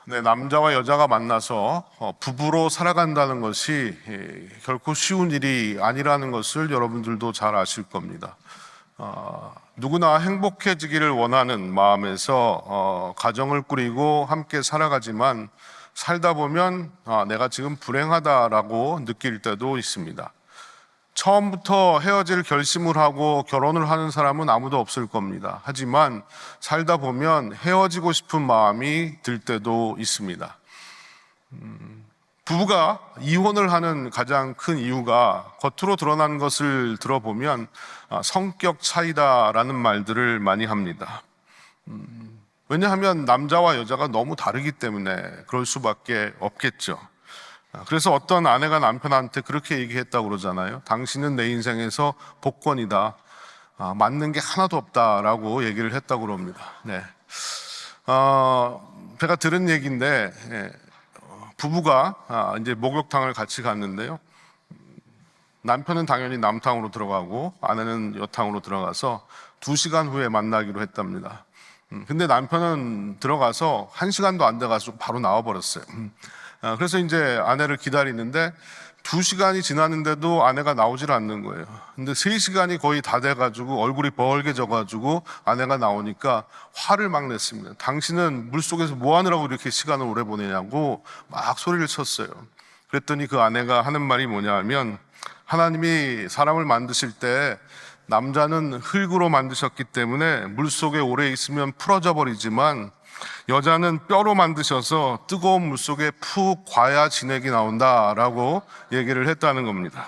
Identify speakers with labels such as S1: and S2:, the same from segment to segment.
S1: 네, 남자와 여자가 만나서 부부로 살아간다는 것이 결코 쉬운 일이 아니라는 것을 여러분들도 잘 아실 겁니다. 누구나 행복해지기를 원하는 마음에서 가정을 꾸리고 함께 살아가지만 살다 보면 내가 지금 불행하다라고 느낄 때도 있습니다. 처음부터 헤어질 결심을 하고 결혼을 하는 사람은 아무도 없을 겁니다. 하지만 살다 보면 헤어지고 싶은 마음이 들 때도 있습니다. 부부가 이혼을 하는 가장 큰 이유가 겉으로 드러난 것을 들어보면 성격 차이다라는 말들을 많이 합니다. 왜냐하면 남자와 여자가 너무 다르기 때문에 그럴 수밖에 없겠죠. 그래서 어떤 아내가 남편한테 그렇게 얘기했다고 그러잖아요. 당신은 내 인생에서 복권이다. 맞는 게 하나도 없다라고 얘기를 했다고 그럽니다. 네. 제가 들은 얘기인데, 부부가 이제 목욕탕을 같이 갔는데요. 남편은 당연히 남탕으로 들어가고 아내는 여탕으로 들어가서 2시간 후에 만나기로 했답니다. 근데 남편은 들어가서 1시간도 안 돼가지고 바로 나와버렸어요. 그래서 이제 아내를 기다리는데 2시간이 지났는데도 아내가 나오질 않는 거예요. 근데 3시간이 거의 다 돼가지고 얼굴이 벌개져가지고 아내가 나오니까 화를 막 냈습니다. 당신은 물속에서 뭐 하느라고 이렇게 시간을 오래 보내냐고 막 소리를 쳤어요. 그랬더니 그 아내가 하는 말이 뭐냐 하면, 하나님이 사람을 만드실 때 남자는 흙으로 만드셨기 때문에 물속에 오래 있으면 풀어져 버리지만 여자는 뼈로 만드셔서 뜨거운 물속에 푹 과야 진액이 나온다라고 얘기를 했다는 겁니다.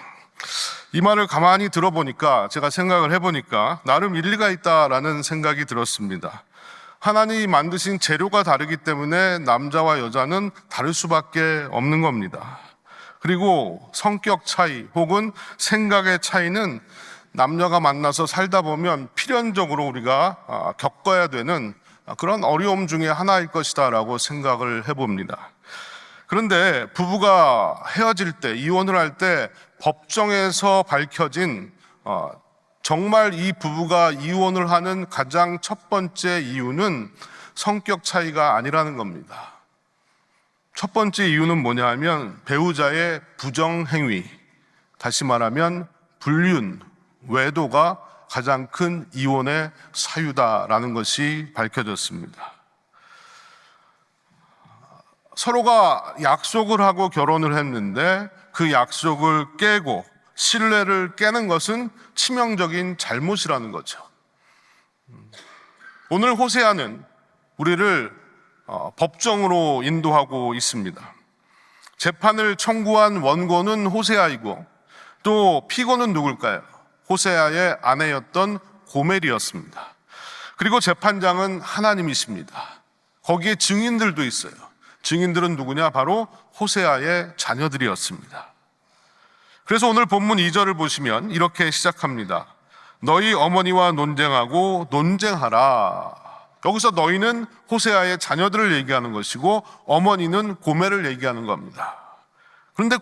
S1: 이 말을 가만히 들어보니까, 제가 생각을 해보니까 나름 일리가 있다라는 생각이 들었습니다. 하나님이 만드신 재료가 다르기 때문에 남자와 여자는 다를 수밖에 없는 겁니다. 그리고 성격 차이 혹은 생각의 차이는 남녀가 만나서 살다 보면 필연적으로 우리가 겪어야 되는 그런 어려움 중에 하나일 것이다 라고 생각을 해봅니다. 그런데 부부가 헤어질 때, 이혼을 할 때 법정에서 밝혀진 정말 이 부부가 이혼을 하는 가장 첫 번째 이유는 성격 차이가 아니라는 겁니다. 첫 번째 이유는 뭐냐 하면 배우자의 부정행위, 다시 말하면 불륜, 외도가 가장 큰 이혼의 사유다라는 것이 밝혀졌습니다. 서로가 약속을 하고 결혼을 했는데 그 약속을 깨고 신뢰를 깨는 것은 치명적인 잘못이라는 거죠. 오늘 호세아는 우리를 법정으로 인도하고 있습니다. 재판을 청구한 원고는 호세아이고 또 피고는 누굴까요? 호세아의 아내였던 고멜이었습니다. 그리고 재판장은 하나님이십니다. 거기에 증인들도 있어요. 증인들은 누구냐? 바로 호세아의 자녀들이었습니다. 그래서 오늘 본문 2절을 보시면 이렇게 시작합니다. 너희 어머니와 논쟁하고 논쟁하라. 여기서 너희는 호세아의 자녀들을 얘기하는 것이고 어머니는 고멜을 얘기하는 겁니다. 그런데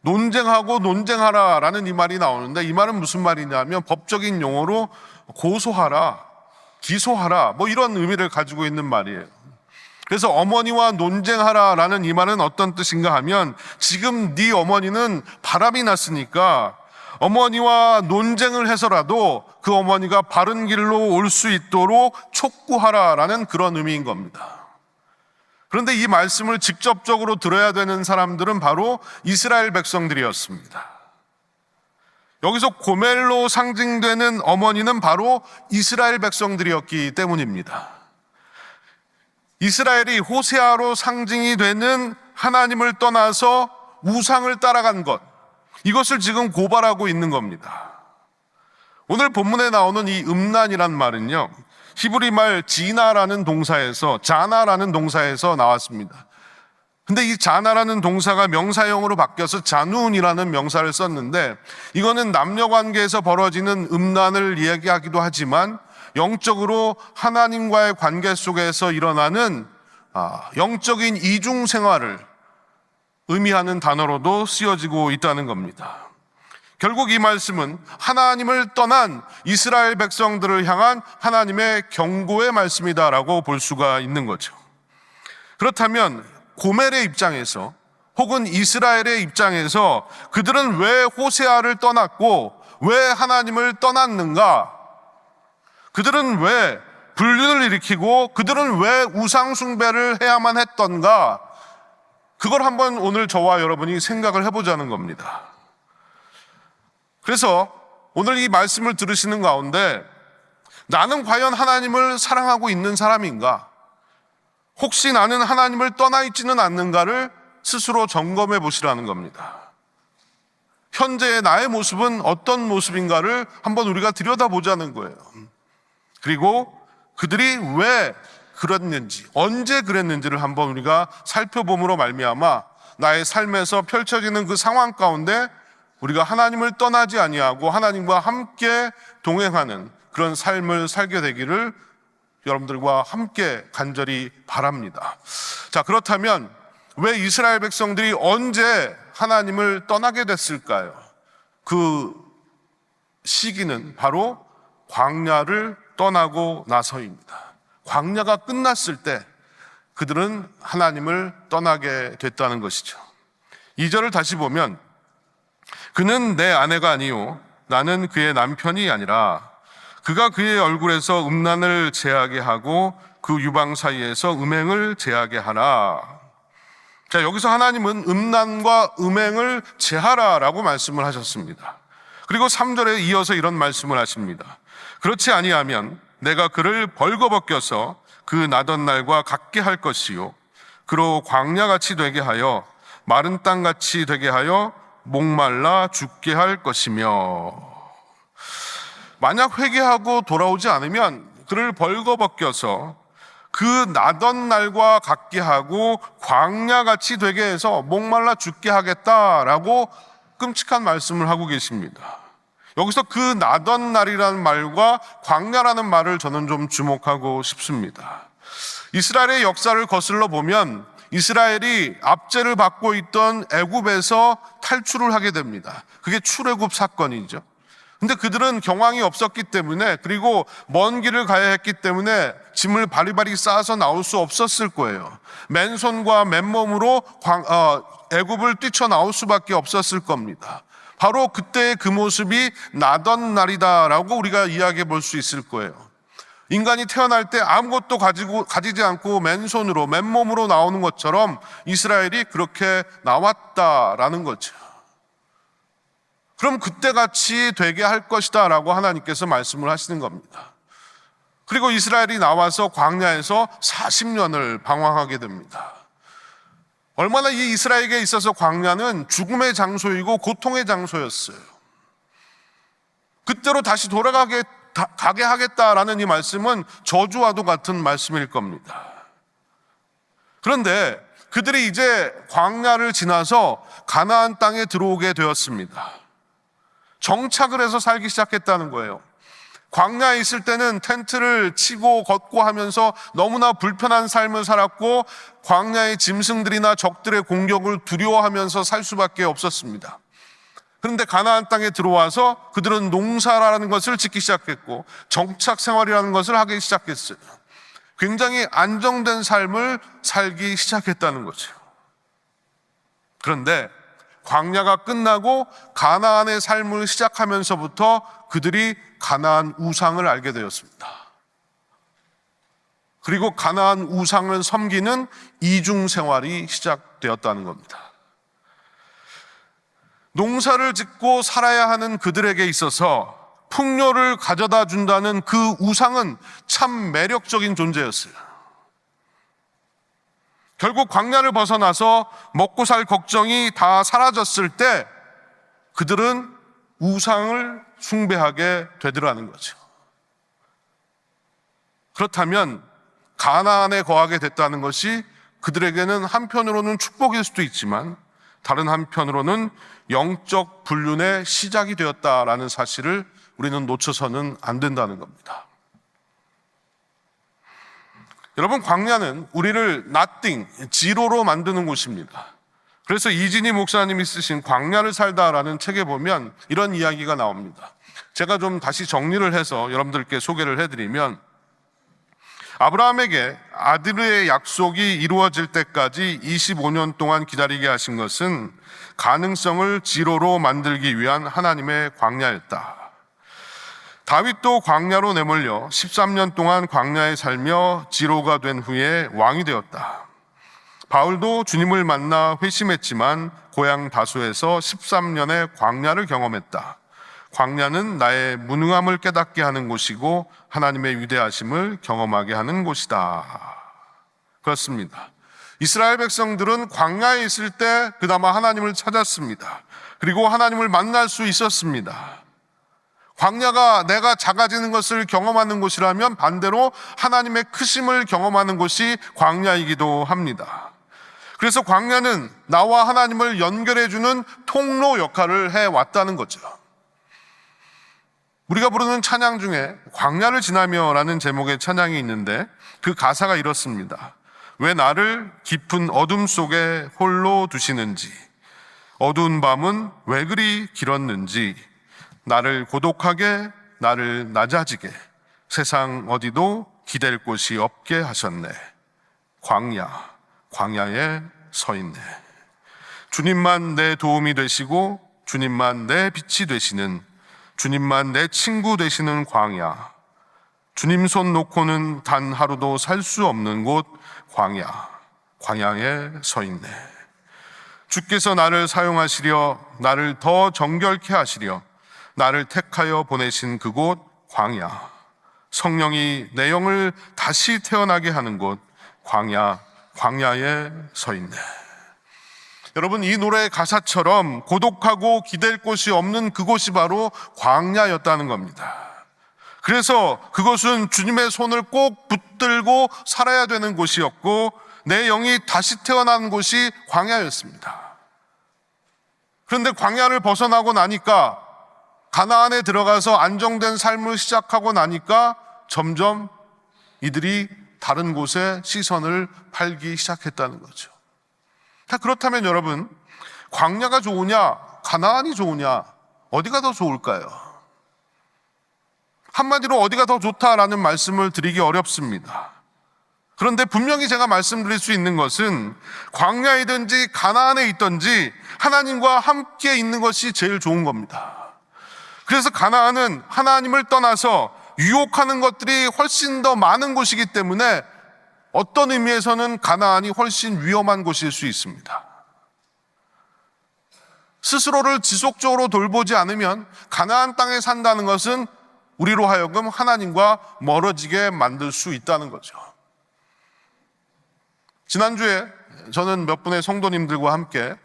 S1: 논쟁하고 논쟁하라라는 이 말이 나오는데, 이 말은 무슨 말이냐면 법적인 용어로 고소하라, 기소하라 뭐 이런 의미를 가지고 있는 말이에요. 그래서 어머니와 논쟁하라라는 이 말은 어떤 뜻인가 하면, 지금 네 어머니는 바람이 났으니까 어머니와 논쟁을 해서라도 그 어머니가 바른 길로 올 수 있도록 촉구하라라는 그런 의미인 겁니다. 그런데 이 말씀을 직접적으로 들어야 되는 사람들은 바로 이스라엘 백성들이었습니다. 여기서 고멜로 상징되는 어머니는 바로 이스라엘 백성들이었기 때문입니다. 이스라엘이 호세아로 상징이 되는 하나님을 떠나서 우상을 따라간 것, 이것을 지금 고발하고 있는 겁니다. 오늘 본문에 나오는 이 음란이란 말은요, 히브리 말 지나라는 동사에서, 자나라는 동사에서 나왔습니다. 근데 이 자나라는 동사가 명사형으로 바뀌어서 자눈이라는 명사를 썼는데, 이거는 남녀 관계에서 벌어지는 음란을 이야기하기도 하지만 영적으로 하나님과의 관계 속에서 일어나는 영적인 이중 생활을 의미하는 단어로도 쓰여지고 있다는 겁니다. 결국 이 말씀은 하나님을 떠난 이스라엘 백성들을 향한 하나님의 경고의 말씀이다라고 볼 수가 있는 거죠. 그렇다면 고멜의 입장에서 혹은 이스라엘의 입장에서 그들은 왜 호세아를 떠났고 왜 하나님을 떠났는가? 그들은 왜 불륜을 일으키고 그들은 왜 우상 숭배를 해야만 했던가? 그걸 한번 오늘 저와 여러분이 생각을 해보자는 겁니다. 그래서 오늘 이 말씀을 들으시는 가운데 나는 과연 하나님을 사랑하고 있는 사람인가? 혹시 나는 하나님을 떠나 있지는 않는가를 스스로 점검해 보시라는 겁니다. 현재의 나의 모습은 어떤 모습인가를 한번 우리가 들여다보자는 거예요. 그리고 그들이 왜 그랬는지, 언제 그랬는지를 한번 우리가 살펴봄으로 말미암아 나의 삶에서 펼쳐지는 그 상황 가운데 우리가 하나님을 떠나지 아니하고 하나님과 함께 동행하는 그런 삶을 살게 되기를 여러분들과 함께 간절히 바랍니다. 자, 그렇다면 왜 이스라엘 백성들이 언제 하나님을 떠나게 됐을까요? 그 시기는 바로 광야를 떠나고 나서입니다. 광야가 끝났을 때 그들은 하나님을 떠나게 됐다는 것이죠. 2절을 다시 보면 그는 내 아내가 아니요 나는 그의 남편이 아니라 그가 그의 얼굴에서 음란을 제하게 하고 그 유방 사이에서 음행을 제하게 하라. 자, 여기서 하나님은 음란과 음행을 제하라라고 말씀을 하셨습니다. 그리고 3절에 이어서 이런 말씀을 하십니다. 그렇지 아니하면 내가 그를 벌거벗겨서 그 나던 날과 같게 할 것이요 그로 광야같이 되게 하여 마른 땅같이 되게 하여 목말라 죽게 할 것이며, 만약 회개하고 돌아오지 않으면 그를 벌거벗겨서 그 나던 날과 같게 하고 광야같이 되게 해서 목말라 죽게 하겠다라고 끔찍한 말씀을 하고 계십니다. 여기서 그 나던 날이라는 말과 광야라는 말을 저는 좀 주목하고 싶습니다. 이스라엘의 역사를 거슬러 보면 이스라엘이 압제를 받고 있던 애굽에서 탈출을 하게 됩니다. 그게 출애굽 사건이죠. 근데 그들은 경황이 없었기 때문에, 그리고 먼 길을 가야 했기 때문에 짐을 바리바리 쌓아서 나올 수 없었을 거예요. 맨손과 맨몸으로 애굽을 뛰쳐나올 수밖에 없었을 겁니다. 바로 그때의 그 모습이 나던 날이다라고 우리가 이야기해 볼 수 있을 거예요. 인간이 태어날 때 아무것도 가지지 않고 맨손으로 맨몸으로 나오는 것처럼 이스라엘이 그렇게 나왔다라는 거죠. 그럼 그때같이 되게 할 것이다 라고 하나님께서 말씀을 하시는 겁니다. 그리고 이스라엘이 나와서 광야에서 40년을 방황하게 됩니다. 얼마나 이 이스라엘에게 있어서 광야는 죽음의 장소이고 고통의 장소였어요. 그때로 다시 가게 하겠다라는 이 말씀은 저주와도 같은 말씀일 겁니다. 그런데 그들이 이제 광야를 지나서 가나안 땅에 들어오게 되었습니다. 정착을 해서 살기 시작했다는 거예요. 광야에 있을 때는 텐트를 치고 걷고 하면서 너무나 불편한 삶을 살았고 광야의 짐승들이나 적들의 공격을 두려워하면서 살 수밖에 없었습니다. 그런데 가나안 땅에 들어와서 그들은 농사라는 것을 짓기 시작했고 정착 생활이라는 것을 하기 시작했어요. 굉장히 안정된 삶을 살기 시작했다는 거죠. 그런데 광야가 끝나고 가나안의 삶을 시작하면서부터 그들이 가나안 우상을 알게 되었습니다. 그리고 가나안 우상을 섬기는 이중 생활이 시작되었다는 겁니다. 농사를 짓고 살아야 하는 그들에게 있어서 풍요를 가져다 준다는 그 우상은 참 매력적인 존재였어요. 결국 광야를 벗어나서 먹고 살 걱정이 다 사라졌을 때 그들은 우상을 숭배하게 되더라는 거죠. 그렇다면 가나안에 거하게 됐다는 것이 그들에게는 한편으로는 축복일 수도 있지만 다른 한편으로는 영적 불륜의 시작이 되었다라는 사실을 우리는 놓쳐서는 안 된다는 겁니다. 여러분, 광야는 우리를 nothing, 지로로 만드는 곳입니다. 그래서 이진희 목사님이 쓰신 광야를 살다라는 책에 보면 이런 이야기가 나옵니다. 제가 좀 다시 정리를 해서 여러분들께 소개를 해드리면, 아브라함에게 아들의 약속이 이루어질 때까지 25년 동안 기다리게 하신 것은 가능성을 지로로 만들기 위한 하나님의 광야였다. 다윗도 광야로 내몰려 13년 동안 광야에 살며 지로가 된 후에 왕이 되었다. 바울도 주님을 만나 회심했지만 고향 다소에서 13년의 광야를 경험했다. 광야는 나의 무능함을 깨닫게 하는 곳이고 하나님의 위대하심을 경험하게 하는 곳이다. 그렇습니다. 이스라엘 백성들은 광야에 있을 때 그나마 하나님을 찾았습니다. 그리고 하나님을 만날 수 있었습니다. 광야가 내가 작아지는 것을 경험하는 곳이라면 반대로 하나님의 크심을 경험하는 곳이 광야이기도 합니다. 그래서 광야는 나와 하나님을 연결해주는 통로 역할을 해왔다는 거죠. 우리가 부르는 찬양 중에 광야를 지나며 라는 제목의 찬양이 있는데 그 가사가 이렇습니다. 왜 나를 깊은 어둠 속에 홀로 두시는지, 어두운 밤은 왜 그리 길었는지, 나를 고독하게, 나를 낮아지게, 세상 어디도 기댈 곳이 없게 하셨네. 광야에 서 있네. 주님만 내 도움이 되시고 주님만 내 빛이 되시는, 주님만 내 친구 되시는 광야, 주님 손 놓고는 단 하루도 살 수 없는 곳 광야에 서 있네. 주께서 나를 사용하시려, 나를 더 정결케 하시려 나를 택하여 보내신 그곳 광야, 성령이 내 영을 다시 태어나게 하는 곳 광야에 서 있네. 여러분, 이 노래의 가사처럼 고독하고 기댈 곳이 없는 그곳이 바로 광야였다는 겁니다. 그래서 그것은 주님의 손을 꼭 붙들고 살아야 되는 곳이었고 내 영이 다시 태어난 곳이 광야였습니다. 그런데 광야를 벗어나고 나니까, 가나안에 들어가서 안정된 삶을 시작하고 나니까 점점 이들이 다른 곳에 시선을 팔기 시작했다는 거죠. 그렇다면 여러분, 광야가 좋으냐 가나안이 좋으냐, 어디가 더 좋을까요? 한마디로 어디가 더 좋다라는 말씀을 드리기 어렵습니다. 그런데 분명히 제가 말씀드릴 수 있는 것은 광야이든지 가나안에 있든지 하나님과 함께 있는 것이 제일 좋은 겁니다. 그래서 가나안은 하나님을 떠나서 유혹하는 것들이 훨씬 더 많은 곳이기 때문에 어떤 의미에서는 가나안이 훨씬 위험한 곳일 수 있습니다. 스스로를 지속적으로 돌보지 않으면 가나안 땅에 산다는 것은 우리로 하여금 하나님과 멀어지게 만들 수 있다는 거죠. 지난주에 저는 몇 분의 성도님들과 함께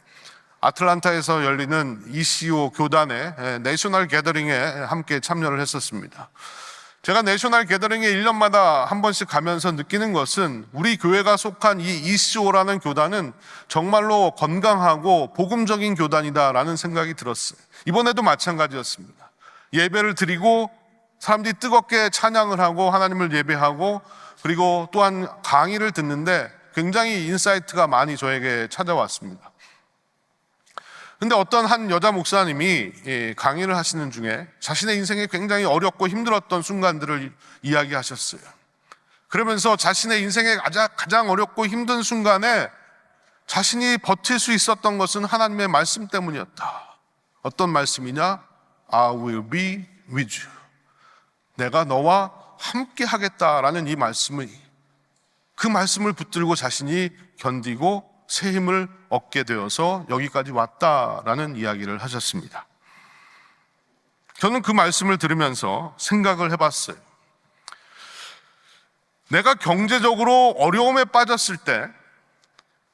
S1: 아틀란타에서 열리는 ECO 교단의 내셔널 게더링에 함께 참여를 했었습니다. 제가 내셔널 게더링에 1년마다 한 번씩 가면서 느끼는 것은 우리 교회가 속한 이 ECO라는 교단은 정말로 건강하고 복음적인 교단이다라는 생각이 들었어요. 이번에도 마찬가지였습니다. 예배를 드리고 사람들이 뜨겁게 찬양을 하고 하나님을 예배하고, 그리고 또한 강의를 듣는데 굉장히 인사이트가 많이 저에게 찾아왔습니다. 근데 어떤 한 여자 목사님이 강의를 하시는 중에 자신의 인생에 굉장히 어렵고 힘들었던 순간들을 이야기하셨어요. 그러면서 자신의 인생에 가장 어렵고 힘든 순간에 자신이 버틸 수 있었던 것은 하나님의 말씀 때문이었다. 어떤 말씀이냐? I will be with you. 내가 너와 함께 하겠다라는 이 말씀을, 그 말씀을 붙들고 자신이 견디고 새 힘을 얻게 되어서 여기까지 왔다라는 이야기를 하셨습니다. 저는 그 말씀을 들으면서 생각을 해봤어요. 내가 경제적으로 어려움에 빠졌을 때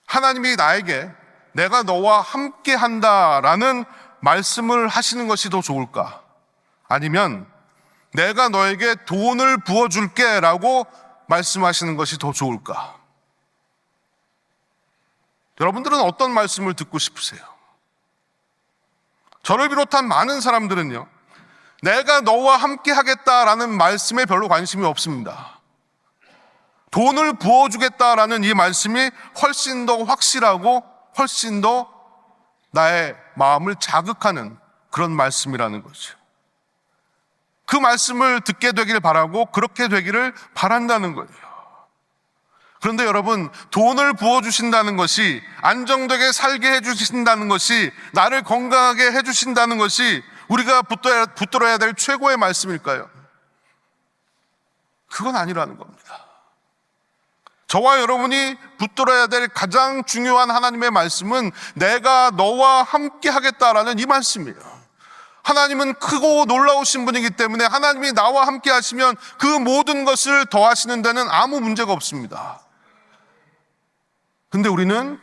S1: 하나님이 나에게 내가 너와 함께 한다라는 말씀을 하시는 것이 더 좋을까? 아니면 내가 너에게 돈을 부어줄게 라고 말씀하시는 것이 더 좋을까? 여러분들은 어떤 말씀을 듣고 싶으세요? 저를 비롯한 많은 사람들은요, 내가 너와 함께 하겠다라는 말씀에 별로 관심이 없습니다. 돈을 부어주겠다라는 이 말씀이 훨씬 더 확실하고 훨씬 더 나의 마음을 자극하는 그런 말씀이라는 거죠. 그 말씀을 듣게 되길 바라고 그렇게 되기를 바란다는 거예요. 그런데 여러분, 돈을 부어주신다는 것이, 안정되게 살게 해주신다는 것이, 나를 건강하게 해주신다는 것이 우리가 붙들어야 될 최고의 말씀일까요? 그건 아니라는 겁니다. 저와 여러분이 붙들어야 될 가장 중요한 하나님의 말씀은 내가 너와 함께 하겠다라는 이 말씀이에요. 하나님은 크고 놀라우신 분이기 때문에 하나님이 나와 함께 하시면 그 모든 것을 더하시는 데는 아무 문제가 없습니다. 근데 우리는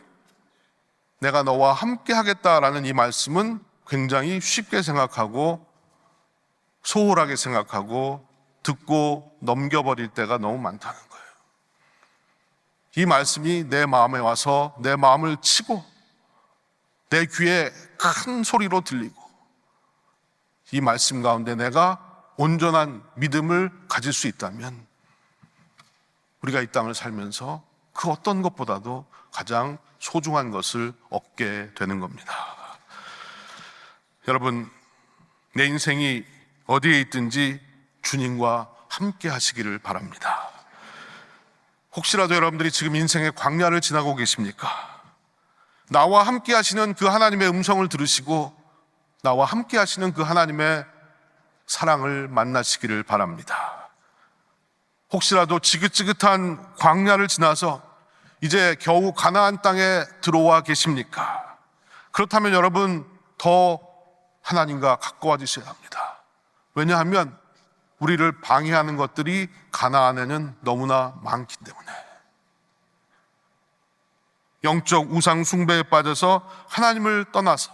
S1: 내가 너와 함께 하겠다라는 이 말씀은 굉장히 쉽게 생각하고 소홀하게 생각하고 듣고 넘겨버릴 때가 너무 많다는 거예요. 이 말씀이 내 마음에 와서 내 마음을 치고 내 귀에 큰 소리로 들리고 이 말씀 가운데 내가 온전한 믿음을 가질 수 있다면 우리가 이 땅을 살면서 그 어떤 것보다도 가장 소중한 것을 얻게 되는 겁니다. 여러분, 내 인생이 어디에 있든지 주님과 함께 하시기를 바랍니다. 혹시라도 여러분들이 지금 인생의 광야를 지나고 계십니까? 나와 함께 하시는 그 하나님의 음성을 들으시고 나와 함께 하시는 그 하나님의 사랑을 만나시기를 바랍니다. 혹시라도 지긋지긋한 광야를 지나서 이제 겨우 가나안 땅에 들어와 계십니까? 그렇다면 여러분, 더 하나님과 가까워지셔야 합니다. 왜냐하면 우리를 방해하는 것들이 가나안에는 너무나 많기 때문에. 영적 우상 숭배에 빠져서 하나님을 떠나서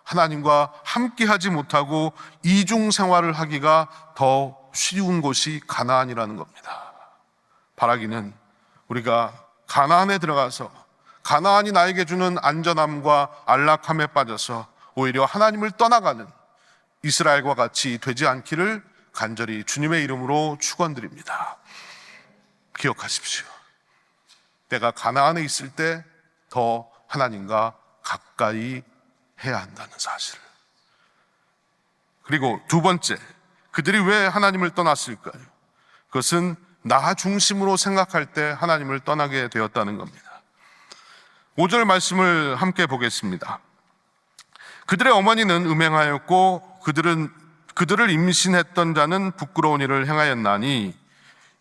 S1: 하나님과 함께하지 못하고 이중 생활을 하기가 더 쉬운 곳이 가나안이라는 겁니다. 바라기는 우리가 가나안에 들어가서 가나안이 나에게 주는 안전함과 안락함에 빠져서 오히려 하나님을 떠나가는 이스라엘과 같이 되지 않기를 간절히 주님의 이름으로 축원드립니다. 기억하십시오. 내가 가나안에 있을 때 더 하나님과 가까이 해야 한다는 사실을. 그리고 두 번째, 그들이 왜 하나님을 떠났을까요? 그것은 나 중심으로 생각할 때 하나님을 떠나게 되었다는 겁니다. 5절 말씀을 함께 보겠습니다. 그들의 어머니는 음행하였고 그들을 임신했던 자는 부끄러운 일을 행하였나니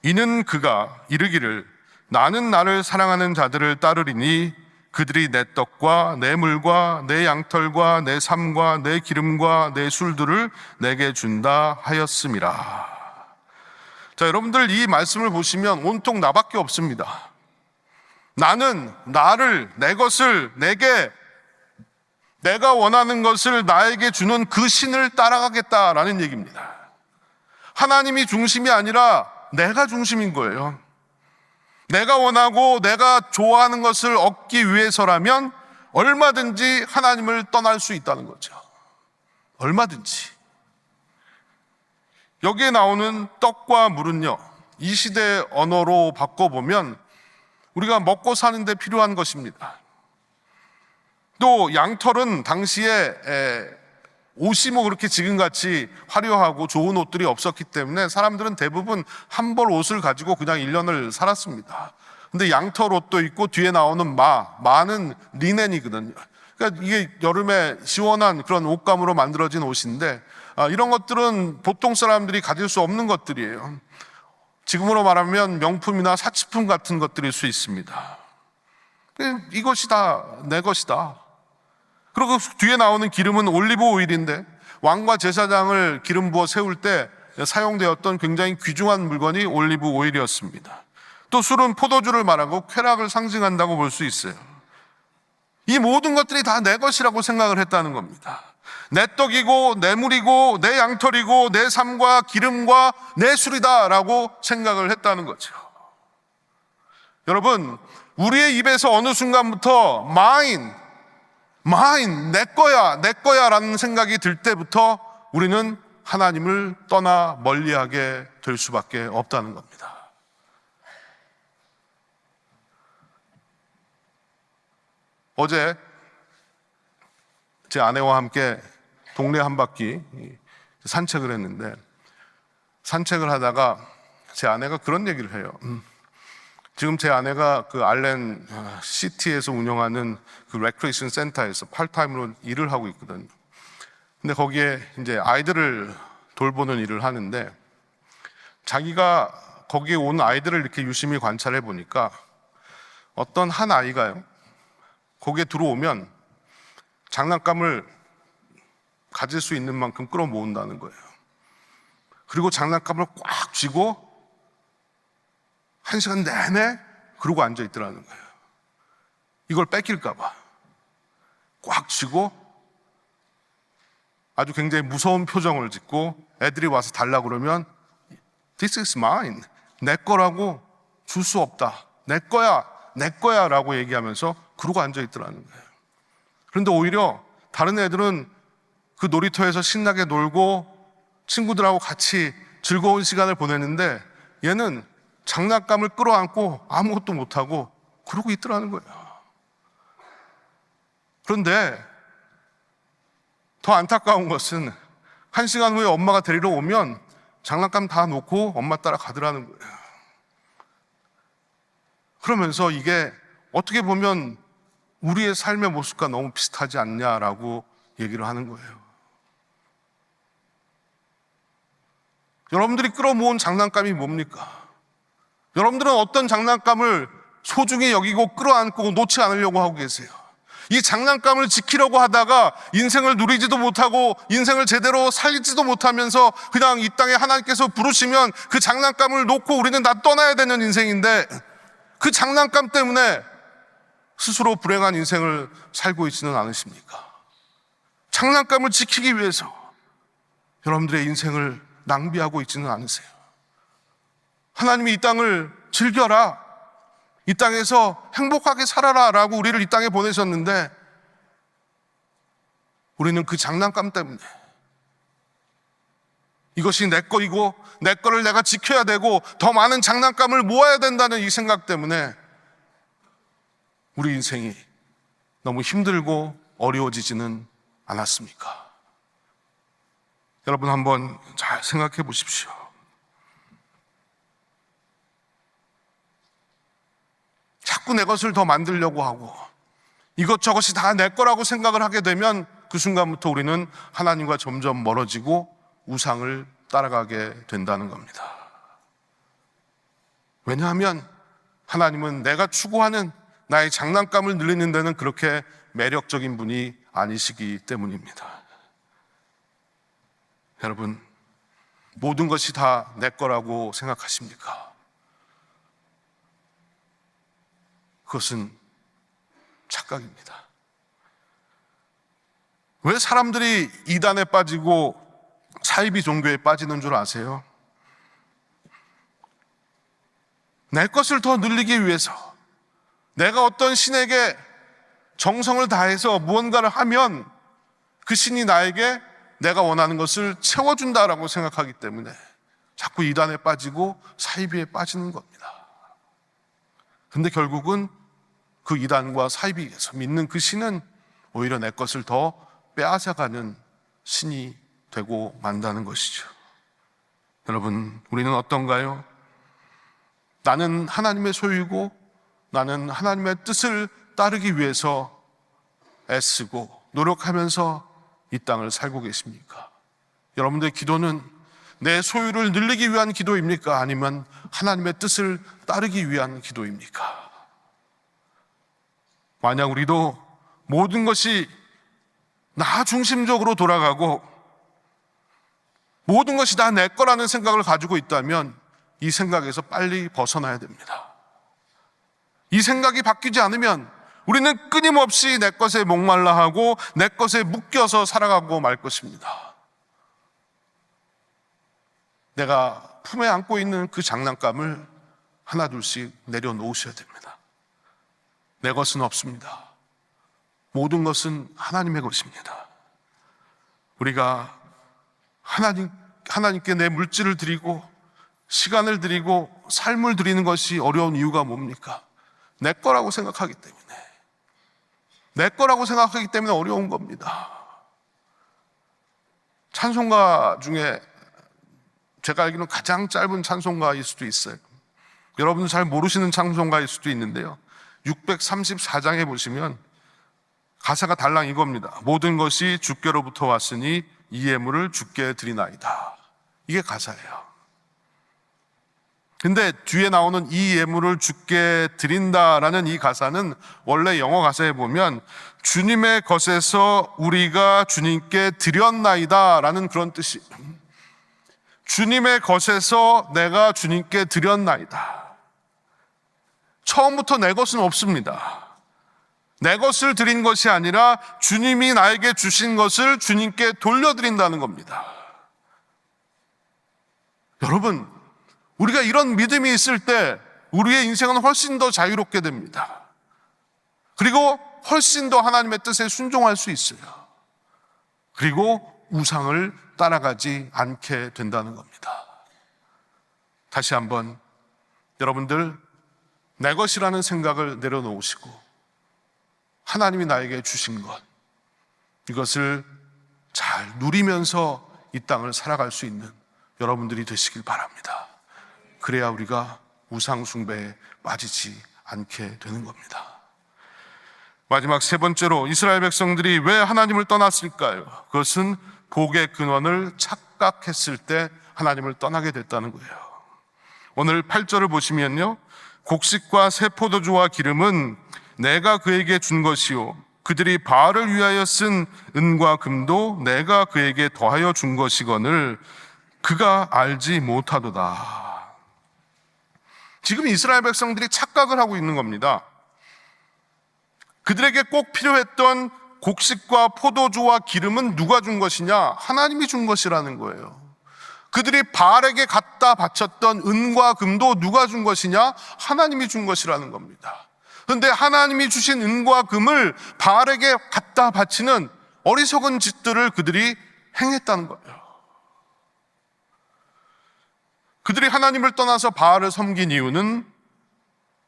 S1: 이는 그가 이르기를 나는 나를 사랑하는 자들을 따르리니 그들이 내 떡과 내 물과 내 양털과 내 삶과 내 기름과 내 술들을 내게 준다 하였음이라. 자, 여러분들 이 말씀을 보시면 온통 나밖에 없습니다. 나는 나를, 내 것을, 내가 원하는 것을 나에게 주는 그 신을 따라가겠다라는 얘기입니다. 하나님이 중심이 아니라 내가 중심인 거예요. 내가 원하고 내가 좋아하는 것을 얻기 위해서라면 얼마든지 하나님을 떠날 수 있다는 거죠. 얼마든지. 여기에 나오는 떡과 물은요, 이 시대 언어로 바꿔보면 우리가 먹고 사는 데 필요한 것입니다. 또 양털은 당시에 옷이 뭐 그렇게 지금같이 화려하고 좋은 옷들이 없었기 때문에 사람들은 대부분 한 벌 옷을 가지고 그냥 1년을 살았습니다. 근데 양털 옷도 있고 뒤에 나오는 마는 리넨이거든요. 그러니까 이게 여름에 시원한 그런 옷감으로 만들어진 옷인데 이런 것들은 보통 사람들이 가질 수 없는 것들이에요. 지금으로 말하면 명품이나 사치품 같은 것들일 수 있습니다. 이것이 다 내 것이다. 그리고 뒤에 나오는 기름은 올리브 오일인데 왕과 제사장을 기름 부어 세울 때 사용되었던 굉장히 귀중한 물건이 올리브 오일이었습니다. 또 술은 포도주를 말하고 쾌락을 상징한다고 볼 수 있어요. 이 모든 것들이 다 내 것이라고 생각을 했다는 겁니다. 내 떡이고 내 물이고 내 양털이고 내 삶과 기름과 내 술이다라고 생각을 했다는 거죠. 여러분, 우리의 입에서 어느 순간부터 내 거야 라는 생각이 들 때부터 우리는 하나님을 떠나 멀리하게 될 수밖에 없다는 겁니다. 어제 제 아내와 함께 동네 한 바퀴 산책을 했는데 산책을 하다가 제 아내가 그런 얘기를 해요. 지금 제 아내가 그 알렌 시티에서 운영하는 그 레크레이션 센터에서 팔타임으로 일을 하고 있거든요. 근데 거기에 이제 아이들을 돌보는 일을 하는데, 자기가 거기에 온 아이들을 이렇게 유심히 관찰해 보니까 어떤 한 아이가요, 거기에 들어오면 장난감을 가질 수 있는 만큼 끌어모은다는 거예요. 그리고 장난감을 꽉 쥐고 1시간 내내 그러고 앉아 있더라는 거예요. 이걸 뺏길까 봐 꽉 쥐고 아주 굉장히 무서운 표정을 짓고, 애들이 와서 달라고 그러면 This is mine, 내 거라고, 줄 수 없다, 내 거야, 내 거야 라고 얘기하면서 그러고 앉아 있더라는 거예요. 그런데 오히려 다른 애들은 그 놀이터에서 신나게 놀고 친구들하고 같이 즐거운 시간을 보냈는데, 얘는 장난감을 끌어안고 아무것도 못하고 그러고 있더라는 거예요. 그런데 더 안타까운 것은 1시간 후에 엄마가 데리러 오면 장난감 다 놓고 엄마 따라 가더라는 거예요. 그러면서 이게 어떻게 보면 우리의 삶의 모습과 너무 비슷하지 않냐라고 얘기를 하는 거예요. 여러분들이 끌어모은 장난감이 뭡니까? 여러분들은 어떤 장난감을 소중히 여기고 끌어안고 놓지 않으려고 하고 계세요? 이 장난감을 지키려고 하다가 인생을 누리지도 못하고 인생을 제대로 살지도 못하면서 그냥 이 땅에 하나님께서 부르시면 그 장난감을 놓고 우리는 다 떠나야 되는 인생인데, 그 장난감 때문에 스스로 불행한 인생을 살고 있지는 않으십니까? 장난감을 지키기 위해서 여러분들의 인생을 낭비하고 있지는 않으세요? 하나님이 이 땅을 즐겨라, 이 땅에서 행복하게 살아라 라고 우리를 이 땅에 보내셨는데, 우리는 그 장난감 때문에 이것이 내 거이고 내 거를 내가 지켜야 되고 더 많은 장난감을 모아야 된다는 이 생각 때문에 우리 인생이 너무 힘들고 어려워지지는 않았습니까? 여러분 한번 잘 생각해 보십시오. 자꾸 내 것을 더 만들려고 하고 이것저것이 다 내 거라고 생각을 하게 되면 그 순간부터 우리는 하나님과 점점 멀어지고 우상을 따라가게 된다는 겁니다. 왜냐하면 하나님은 내가 추구하는 나의 장난감을 늘리는 데는 그렇게 매력적인 분이 아니시기 때문입니다. 여러분, 모든 것이 다 내 거라고 생각하십니까? 그것은 착각입니다. 왜 사람들이 이단에 빠지고 사이비 종교에 빠지는 줄 아세요? 내 것을 더 늘리기 위해서, 내가 어떤 신에게 정성을 다해서 무언가를 하면 그 신이 나에게 내가 원하는 것을 채워준다라고 생각하기 때문에 자꾸 이단에 빠지고 사이비에 빠지는 겁니다. 근데 결국은 그 이단과 사이비에서 믿는 그 신은 오히려 내 것을 더 빼앗아가는 신이 되고 만다는 것이죠. 여러분, 우리는 어떤가요? 나는 하나님의 소유고 나는 하나님의 뜻을 따르기 위해서 애쓰고 노력하면서 이 땅을 살고 계십니까? 여러분들의 기도는 내 소유를 늘리기 위한 기도입니까? 아니면 하나님의 뜻을 따르기 위한 기도입니까? 만약 우리도 모든 것이 나 중심적으로 돌아가고 모든 것이 다 내 거라는 생각을 가지고 있다면 이 생각에서 빨리 벗어나야 됩니다. 이 생각이 바뀌지 않으면 우리는 끊임없이 내 것에 목말라 하고 내 것에 묶여서 살아가고 말 것입니다. 내가 품에 안고 있는 그 장난감을 하나둘씩 내려놓으셔야 됩니다. 내 것은 없습니다. 모든 것은 하나님의 것입니다. 우리가 하나님께 내 물질을 드리고 시간을 드리고 삶을 드리는 것이 어려운 이유가 뭡니까? 내 거라고 생각하기 때문에, 내 거라고 생각하기 때문에 어려운 겁니다. 찬송가 중에 제가 알기로는 가장 짧은 찬송가일 수도 있어요. 여러분은 잘 모르시는 찬송가일 수도 있는데요, 634장에 보시면 가사가 달랑 이겁니다. 모든 것이 주께로부터 왔으니 이 예물을 주께 드리나이다. 이게 가사예요. 근데 뒤에 나오는 이 예물을 주께 드린다라는 이 가사는 원래 영어 가사에 보면 주님의 것에서 우리가 주님께 드렸나이다 라는 그런 뜻이, 주님의 것에서 내가 주님께 드렸나이다. 처음부터 내 것은 없습니다. 내 것을 드린 것이 아니라 주님이 나에게 주신 것을 주님께 돌려드린다는 겁니다. 여러분, 우리가 이런 믿음이 있을 때 우리의 인생은 훨씬 더 자유롭게 됩니다. 그리고 훨씬 더 하나님의 뜻에 순종할 수 있어요. 그리고 우상을 따라가지 않게 된다는 겁니다. 다시 한번 여러분들, 내 것이라는 생각을 내려놓으시고 하나님이 나에게 주신 것, 이것을 잘 누리면서 이 땅을 살아갈 수 있는 여러분들이 되시길 바랍니다. 그래야 우리가 우상 숭배에 빠지지 않게 되는 겁니다. 마지막 세 번째로, 이스라엘 백성들이 왜 하나님을 떠났을까요? 그것은 복의 근원을 착각했을 때 하나님을 떠나게 됐다는 거예요. 오늘 8절을 보시면요, 곡식과 새 포도주와 기름은 내가 그에게 준 것이요 그들이 바알을 위하여 쓴 은과 금도 내가 그에게 더하여 준 것이거늘 그가 알지 못하도다. 지금 이스라엘 백성들이 착각을 하고 있는 겁니다. 그들에게 꼭 필요했던 곡식과 포도주와 기름은 누가 준 것이냐? 하나님이 준 것이라는 거예요. 그들이 바알에게 갖다 바쳤던 은과 금도 누가 준 것이냐? 하나님이 준 것이라는 겁니다. 그런데 하나님이 주신 은과 금을 바알에게 갖다 바치는 어리석은 짓들을 그들이 행했다는 거예요. 그들이 하나님을 떠나서 바알을 섬긴 이유는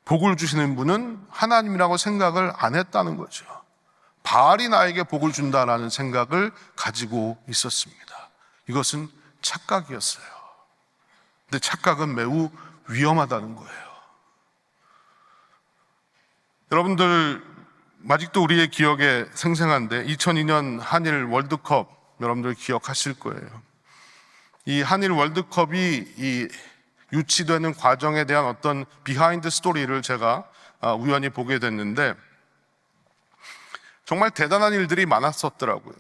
S1: 복을 주시는 분은 하나님이라고 생각을 안 했다는 거죠. 바알이 나에게 복을 준다라는 생각을 가지고 있었습니다. 이것은 착각이었어요. 근데 착각은 매우 위험하다는 거예요. 여러분들, 아직도 우리의 기억에 생생한데 2002년 한일 월드컵 여러분들 기억하실 거예요. 이 한일 월드컵이 유치되는 과정에 대한 어떤 비하인드 스토리를 제가 우연히 보게 됐는데 정말 대단한 일들이 많았었더라고요.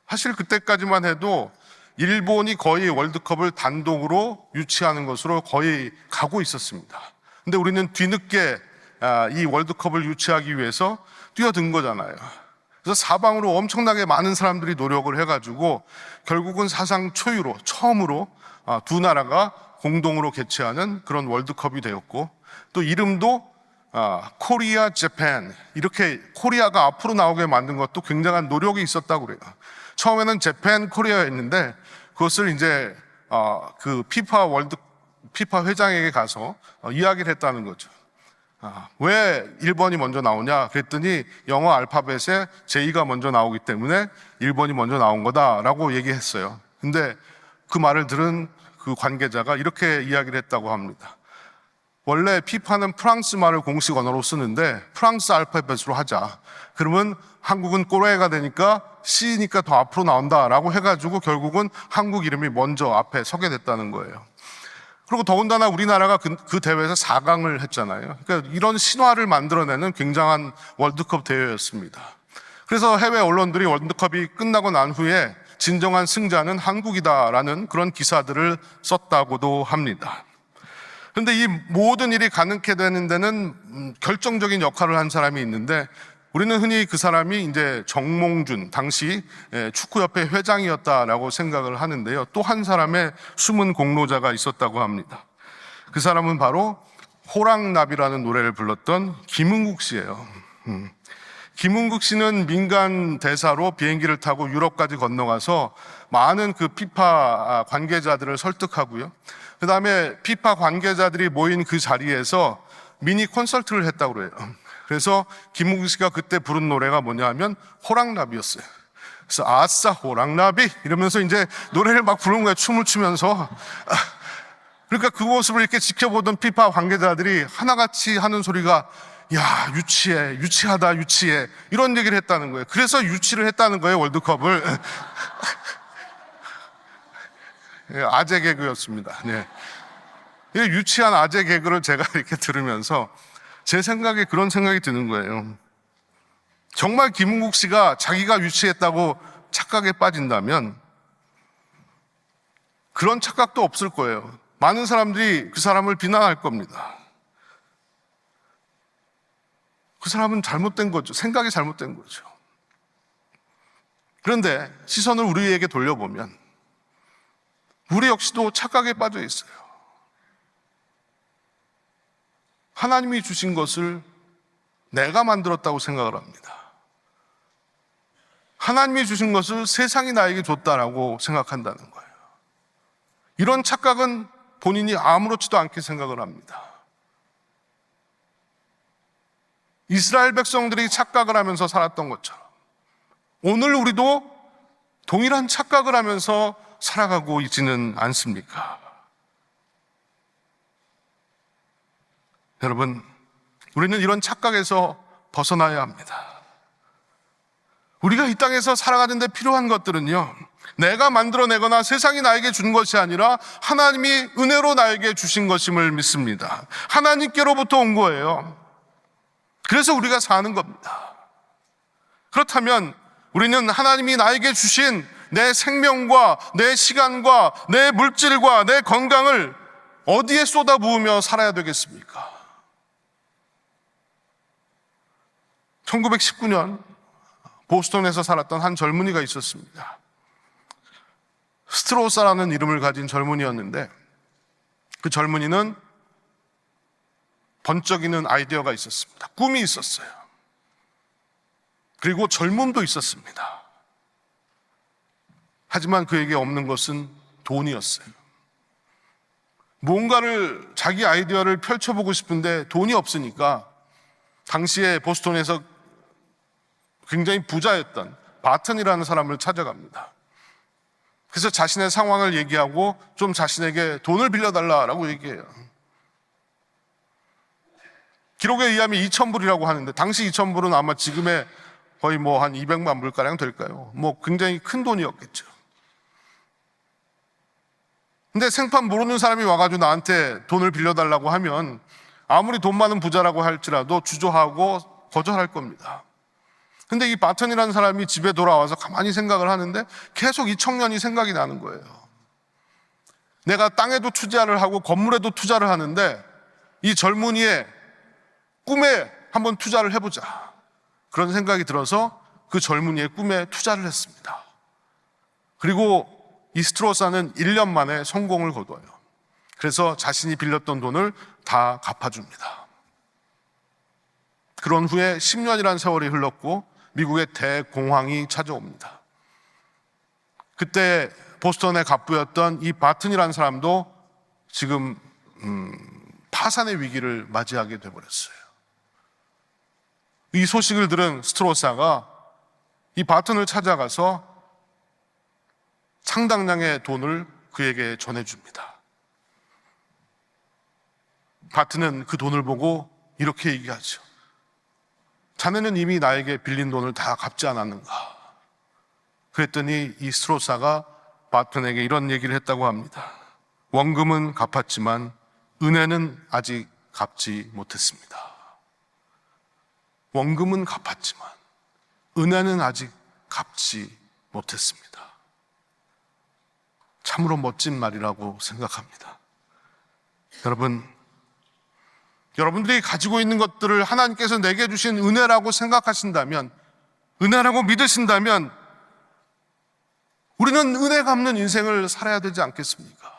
S1: 사실 그때까지만 해도 일본이 거의 월드컵을 단독으로 유치하는 것으로 거의 가고 있었습니다. 근데 우리는 뒤늦게 이 월드컵을 유치하기 위해서 뛰어든 거잖아요. 그래서 사방으로 엄청나게 많은 사람들이 노력을 해가지고 결국은 사상 초유로 처음으로 두 나라가 공동으로 개최하는 그런 월드컵이 되었고, 또 이름도 코리아 재팬, 이렇게 코리아가 앞으로 나오게 만든 것도 굉장한 노력이 있었다고 그래요. 처음에는 재팬 코리아였는데 그것을 이제 그 피파 회장에게 가서 이야기를 했다는 거죠. 왜 1번이 먼저 나오냐 그랬더니 영어 알파벳에 J가 먼저 나오기 때문에 1번이 먼저 나온 거다라고 얘기했어요. 근데 그 말을 들은 그 관계자가 이렇게 이야기를 했다고 합니다. 원래 피파는 프랑스 말을 공식 언어로 쓰는데 프랑스 알파벳으로 하자. 그러면 한국은 꼬레가 되니까 C니까 더 앞으로 나온다라고 해가지고 결국은 한국 이름이 먼저 앞에 서게 됐다는 거예요. 그리고 더군다나 우리나라가 그 대회에서 4강을 했잖아요. 그러니까 이런 신화를 만들어내는 굉장한 월드컵 대회였습니다. 그래서 해외 언론들이 월드컵이 끝나고 난 후에 진정한 승자는 한국이다라는 그런 기사들을 썼다고도 합니다. 그런데 이 모든 일이 가능하게 되는 데는 결정적인 역할을 한 사람이 있는데, 우리는 흔히 그 사람이 이제 정몽준, 당시 축구협회 회장이었다라고 생각을 하는데요. 또 한 사람의 숨은 공로자가 있었다고 합니다. 그 사람은 바로 호랑나비라는 노래를 불렀던 김은국 씨예요. 김은국 씨는 민간 대사로 비행기를 타고 유럽까지 건너가서 많은 그 피파 관계자들을 설득하고요. 그 다음에 피파 관계자들이 모인 그 자리에서 미니 콘서트를 했다고 그래요. 그래서 김은국 씨가 그때 부른 노래가 뭐냐 하면 호랑나비였어요. 그래서 아싸 호랑나비 이러면서 이제 노래를 막 부르는 거예요. 춤을 추면서. 그러니까 그 모습을 이렇게 지켜보던 피파 관계자들이 하나같이 하는 소리가 야, 유치해, 유치하다, 유치해, 이런 얘기를 했다는 거예요. 그래서 유치를 했다는 거예요, 월드컵을. 아재 개그였습니다. 네. 이 유치한 아재 개그를 제가 이렇게 들으면서 제 생각에 그런 생각이 드는 거예요. 정말 김은국 씨가 자기가 유치했다고 착각에 빠진다면 그런 착각도 없을 거예요. 많은 사람들이 그 사람을 비난할 겁니다. 그 사람은 잘못된 거죠. 생각이 잘못된 거죠. 그런데 시선을 우리에게 돌려보면 우리 역시도 착각에 빠져 있어요. 하나님이 주신 것을 내가 만들었다고 생각을 합니다. 하나님이 주신 것을 세상이 나에게 줬다라고 생각한다는 거예요. 이런 착각은 본인이 아무렇지도 않게 생각을 합니다. 이스라엘 백성들이 착각을 하면서 살았던 것처럼 오늘 우리도 동일한 착각을 하면서 살아가고 있지는 않습니까? 여러분, 우리는 이런 착각에서 벗어나야 합니다. 우리가 이 땅에서 살아가는 데 필요한 것들은요, 내가 만들어내거나 세상이 나에게 준 것이 아니라 하나님이 은혜로 나에게 주신 것임을 믿습니다. 하나님께로부터 온 거예요. 그래서 우리가 사는 겁니다. 그렇다면 우리는 하나님이 나에게 주신 내 생명과 내 시간과 내 물질과 내 건강을 어디에 쏟아부으며 살아야 되겠습니까? 1919년 보스턴에서 살았던 한 젊은이가 있었습니다. 스트로사라는 이름을 가진 젊은이였는데 그 젊은이는 번쩍이는 아이디어가 있었습니다. 꿈이 있었어요. 그리고 젊음도 있었습니다. 하지만 그에게 없는 것은 돈이었어요. 뭔가를 자기 아이디어를 펼쳐보고 싶은데 돈이 없으니까 당시에 보스턴에서 굉장히 부자였던 바튼이라는 사람을 찾아갑니다. 그래서 자신의 상황을 얘기하고 좀 자신에게 돈을 빌려달라고 얘기해요. 기록에 의하면 2,000불이라고 하는데 당시 2,000불은 아마 지금의 거의 한 200만 불가량 될까요? 굉장히 큰 돈이었겠죠. 근데 생판 모르는 사람이 와가지고 나한테 돈을 빌려달라고 하면 아무리 돈 많은 부자라고 할지라도 주저하고 거절할 겁니다. 근데 이 바튼이라는 사람이 집에 돌아와서 가만히 생각을 하는데 계속 이 청년이 생각이 나는 거예요. 내가 땅에도 투자를 하고 건물에도 투자를 하는데 이 젊은이의 꿈에 한번 투자를 해보자. 그런 생각이 들어서 그 젊은이의 꿈에 투자를 했습니다. 그리고 이 스트로사는 1년 만에 성공을 거둬요. 그래서 자신이 빌렸던 돈을 다 갚아줍니다. 그런 후에 10년이라는 세월이 흘렀고 미국의 대공황이 찾아옵니다. 그때 보스턴의 갑부였던 이 바튼이라는 사람도 지금 파산의 위기를 맞이하게 돼버렸어요. 이 소식을 들은 스트로사가 이 바튼을 찾아가서 상당량의 돈을 그에게 전해줍니다. 바튼은 그 돈을 보고 이렇게 얘기하죠. 자네는 이미 나에게 빌린 돈을 다 갚지 않았는가? 그랬더니 이 스트로사가 바튼에게 이런 얘기를 했다고 합니다. 원금은 갚았지만 은혜는 아직 갚지 못했습니다. 원금은 갚았지만 은혜는 아직 갚지 못했습니다. 참으로 멋진 말이라고 생각합니다. 여러분들이 가지고 있는 것들을 하나님께서 내게 주신 은혜라고 생각하신다면, 은혜라고 믿으신다면 우리는 은혜 갚는 인생을 살아야 되지 않겠습니까?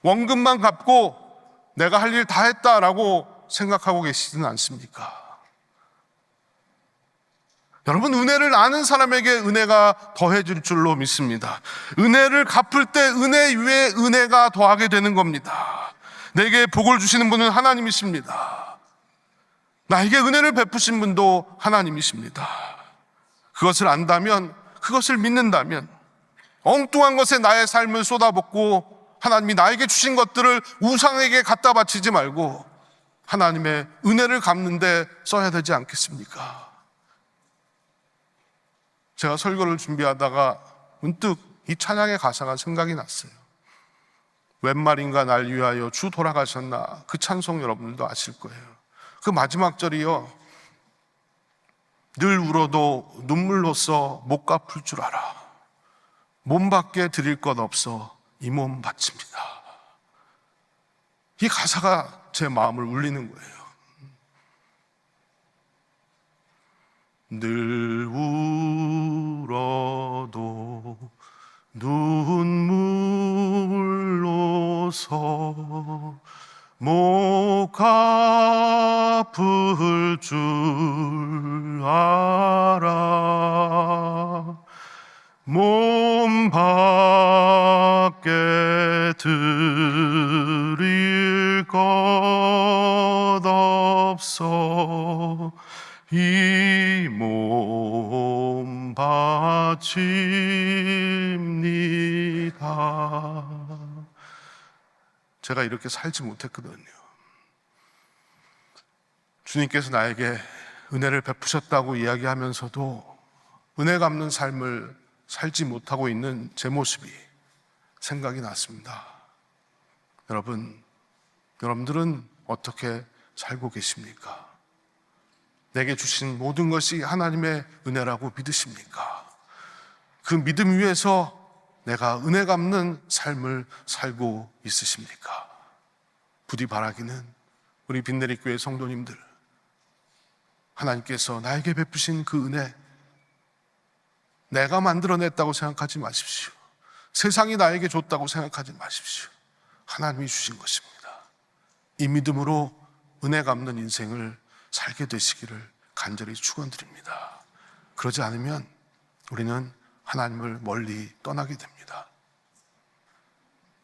S1: 원금만 갚고 내가 할 일 다 했다라고 생각하고 계시지는 않습니까? 여러분, 은혜를 아는 사람에게 은혜가 더해질 줄로 믿습니다. 은혜를 갚을 때 은혜 위에 은혜가 더하게 되는 겁니다. 내게 복을 주시는 분은 하나님이십니다. 나에게 은혜를 베푸신 분도 하나님이십니다. 그것을 안다면, 그것을 믿는다면 엉뚱한 것에 나의 삶을 쏟아붓고 하나님이 나에게 주신 것들을 우상에게 갖다 바치지 말고 하나님의 은혜를 갚는 데 써야 되지 않겠습니까? 제가 설교를 준비하다가 문득 이 찬양의 가사가 생각이 났어요. 웬 말인가 날 위하여 주 돌아가셨나. 그 찬송 여러분들도 아실 거예요. 그 마지막 절이요, 늘 울어도 눈물로써 못 갚을 줄 알아. 몸밖에 드릴 것 없어 이 몸 바칩니다. 이 가사가 제 마음을 울리는 거예요. 늘 울어도 눈물로서 못 갚을 줄 알아. 몸밖에 드릴 것 없어 이 몸 바칩니다. 제가 이렇게 살지 못했거든요. 주님께서 나에게 은혜를 베푸셨다고 이야기하면서도 은혜 갚는 삶을 살지 못하고 있는 제 모습이 생각이 났습니다. 여러분들은 어떻게 살고 계십니까? 내게 주신 모든 것이 하나님의 은혜라고 믿으십니까? 그 믿음 위에서 내가 은혜 갚는 삶을 살고 있으십니까? 부디 바라기는 우리 빈내리 교회 성도님들, 하나님께서 나에게 베푸신 그 은혜, 내가 만들어냈다고 생각하지 마십시오. 세상이 나에게 줬다고 생각하지 마십시오. 하나님이 주신 것입니다. 이 믿음으로 은혜 갚는 인생을 살게 되시기를 간절히 축원드립니다. 그러지 않으면 우리는 하나님을 멀리 떠나게 됩니다.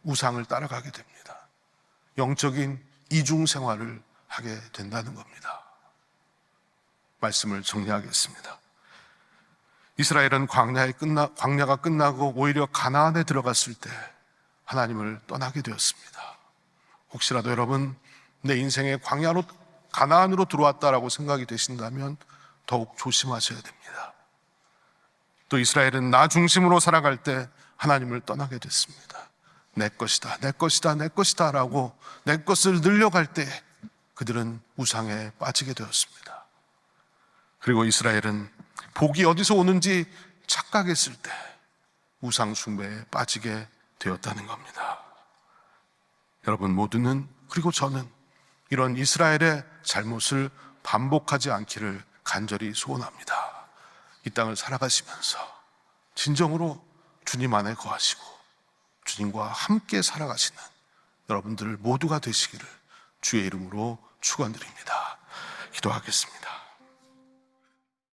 S1: 우상을 따라가게 됩니다. 영적인 이중 생활을 하게 된다는 겁니다. 말씀을 정리하겠습니다. 이스라엘은 광야가 끝나고 오히려 가나안에 들어갔을 때 하나님을 떠나게 되었습니다. 혹시라도 여러분 내 인생에 가나안으로 들어왔다라고 생각이 되신다면 더욱 조심하셔야 됩니다. 또 이스라엘은 나 중심으로 살아갈 때 하나님을 떠나게 됐습니다. 내 것이다, 내 것이다, 내 것이다 라고 내 것을 늘려갈 때 그들은 우상에 빠지게 되었습니다. 그리고 이스라엘은 복이 어디서 오는지 착각했을 때 우상 숭배에 빠지게 되었다는 겁니다. 여러분 모두는, 그리고 저는 이런 이스라엘의 잘못을 반복하지 않기를 간절히 소원합니다. 이 땅을 살아가시면서 진정으로 주님 안에 거하시고 주님과 함께 살아가시는 여러분들 모두가 되시기를 주의 이름으로 축원드립니다. 기도하겠습니다.